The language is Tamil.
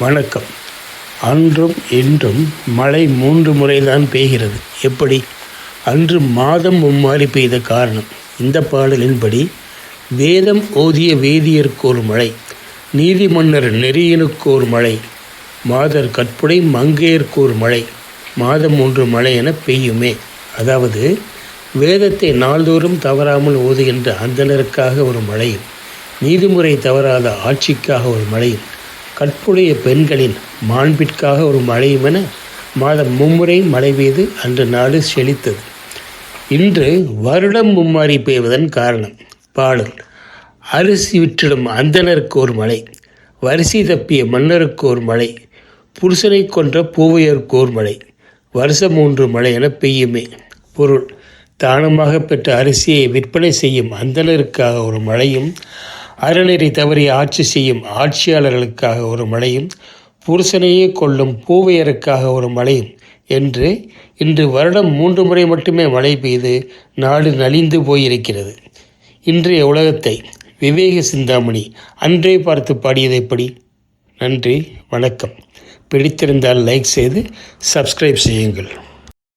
வணக்கம். அன்றும் இன்றும் மழை 3 முறைதான் பெய்கிறது. எப்படி? அன்று மாதம் மும்மாறி பெய்த காரணம். இந்த பாடலின்படி வேதம் ஓதிய வேதியருக்கு ஒரு மழை, நீதிமன்னர் நெறியனுக்கு ஒரு மழை, மாதர் கற்புடை மங்கையருக்கு ஒரு மழை, மாதம் 3 மழை என பெய்யுமே. அதாவது வேதத்தை நாள்தோறும் தவறாமல் ஓதுகின்ற அந்தணருக்காக ஒரு மழையும், நீதிமுறை தவறாத ஆட்சிக்காக ஒரு மழையும், கற்புடைய பெண்களின் மாண்பிற்காக ஒரு மழையும் என மாதம் 3 முறை மழை பெய்து அன்று நாடு செழித்தது. இன்று வருடம் மும்மாறி பெய்வதன் காரணம். பாடல்: அரிசி விற்றிடும் அந்தணருக்கு ஒரு மழை, வரிசை தப்பிய மன்னருக்கு ஒரு மழை, புருஷனை கொன்ற பூவையருக்கு ஒரு மழை, வருஷம் 3 மழை என பெய்யுமே. பொருள்: தானமாக பெற்ற அரிசியை விற்பனை செய்யும் அந்தணருக்காக ஒரு மழையும், அறநெறி தவறி ஆட்சி செய்யும் ஆட்சியாளர்களுக்காக ஒரு மழையும், புருஷனையே கொள்ளும் பூவையருக்காக ஒரு மழையும் என்று இன்று வருடம் 3 முறை மட்டுமே மழை பெய்து நாடு நலிந்து போயிருக்கிறது. இன்றைய உலகத்தை விவேக சிந்தாமணி அன்றே பார்த்து பாடியது எப்படி? நன்றி, வணக்கம். பிடித்திருந்தால் லைக் செய்து சப்ஸ்கிரைப் செய்யுங்கள்.